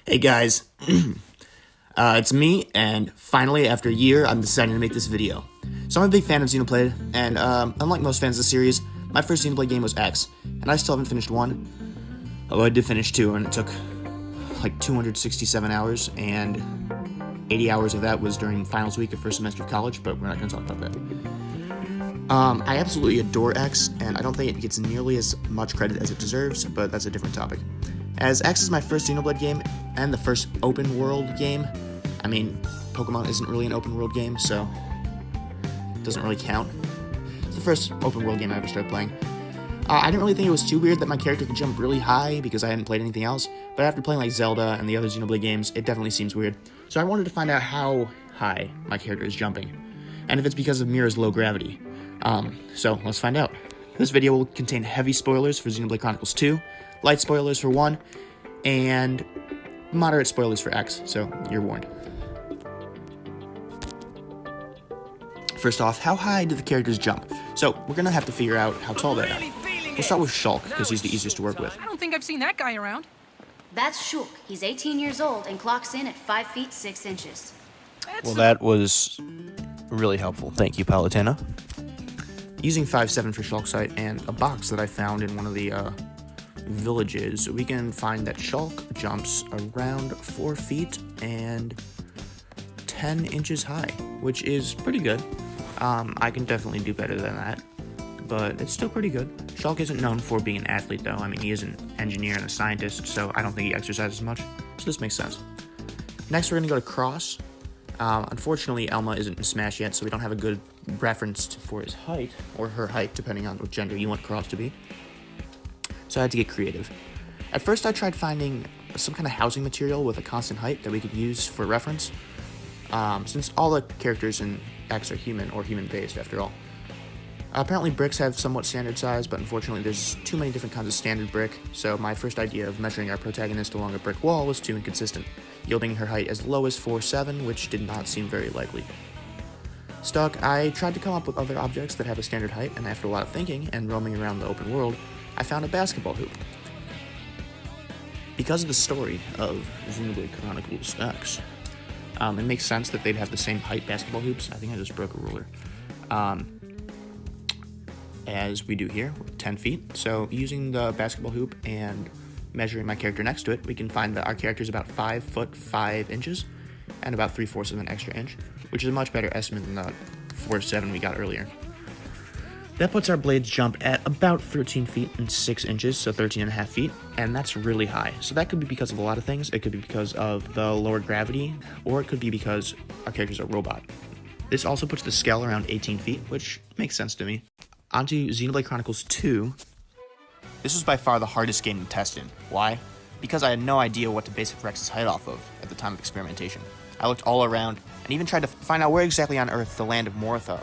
Hey guys, it's me, and finally, after a year, I'm deciding to make this video. So I'm a big fan of Xenoblade, and unlike most fans of the series, my first Xenoblade game was X, and I still haven't finished 1. Although I did finish 2, and it took like 267 hours, and 80 hours of that was during finals week of first semester of college, but we're not going to talk about that. I absolutely adore X, and I don't think it gets nearly as much credit as it deserves, but that's a different topic. As X is my first Xenoblade game, and the first open world game, I mean, Pokemon isn't really an open world game, so it doesn't really count. It's the first open world game I ever started playing. I didn't really think it was too weird that my character could jump really high because I hadn't played anything else, but after playing like Zelda and the other Xenoblade games, it definitely seems weird. So I wanted to find out how high my character is jumping, and if it's because of Mira's low gravity. So let's find out. This video will contain heavy spoilers for Xenoblade Chronicles 2, light spoilers for 1, and moderate spoilers for X, so you're warned. First off, how high do the characters jump? So we're gonna have to figure out how tall they are. We'll start with Shulk, because he's the easiest to work with. I don't think I've seen that guy around. That's Shulk. He's 18 years old and clocks in at 5 feet 6 inches. Well, that was really helpful. Thank you, Palutena. Using 5'7" for Shulk's height and a box that I found in one of the villages, we can find that Shulk jumps around 4 feet and 10 inches high, which is pretty good. I can definitely do better than that, but it's still pretty good. Shulk isn't known for being an athlete, though. I mean, he is an engineer and a scientist, so I don't think he exercises much, so this makes sense. Next, we're going to go to Cross. Unfortunately, Elma isn't in Smash yet, so we don't have a good reference for his height, or her height, depending on what gender you want Cross to be. So I had to get creative. At first, I tried finding some kind of housing material with a constant height that we could use for reference, since all the characters in X are human, or human-based, after all. Apparently, bricks have somewhat standard size, but unfortunately, there's too many different kinds of standard brick, so my first idea of measuring our protagonist along a brick wall was too inconsistent, yielding her height as low as 4'7", which did not seem very likely. Stuck, I tried to come up with other objects that have a standard height, and after a lot of thinking and roaming around the open world, I found a basketball hoop. Because of the story of Xenoblade Chronicles X, it makes sense that they'd have the same height basketball hoops. I think I just broke a ruler. As we do here, 10 feet. So using the basketball hoop and measuring my character next to it, we can find that our character is about 5 foot 5 inches and about 3/4 of an extra inch, which is a much better estimate than the 4'7" we got earlier. That puts our blades jump at about 13 feet and 6 inches, so 13.5 feet, and that's really high. So that could be because of a lot of things. It could be because of the lower gravity, or it could be because our character's a robot. This also puts the scale around 18 feet, which makes sense to me. Onto Xenoblade Chronicles 2. This was by far the hardest game to test in. Why? Because I had no idea what to base Rex's height off of at the time of experimentation. I looked all around, and even tried to find out where exactly on Earth the land of Mortha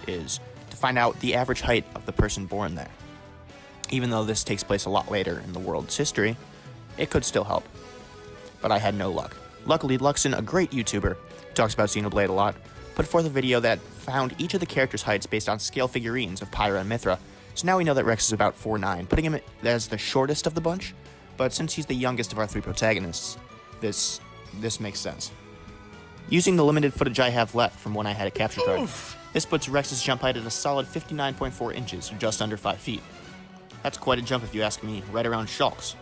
is, to find out the average height of the person born there. Even though this takes place a lot later in the world's history, it could still help. But I had no luck. Luckily, Luxon, a great YouTuber, who talks about Xenoblade a lot, put forth a video that found each of the characters' heights based on scale figurines of Pyra and Mithra, so now we know that Rex is about 4'9", putting him as the shortest of the bunch, but since he's the youngest of our 3 protagonists, this makes sense. Using the limited footage I have left from when I had a capture card, this puts Rex's jump height at a solid 59.4 inches, or just under 5 feet. That's quite a jump if you ask me, right around Shulk's.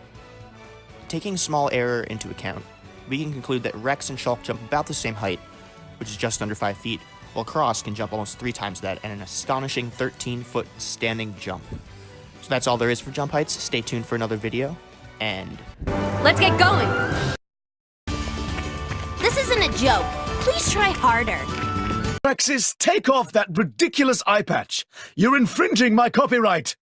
Taking small error into account, we can conclude that Rex and Shulk jump about the same height, which is just under 5 feet, while Cross can jump almost 3 times that at an astonishing 13-foot standing jump. So that's all there is for jump heights. Stay tuned for another video, and Let's get going! This isn't a joke. Please try harder. Rexis, take off that ridiculous eye patch. You're infringing my copyright.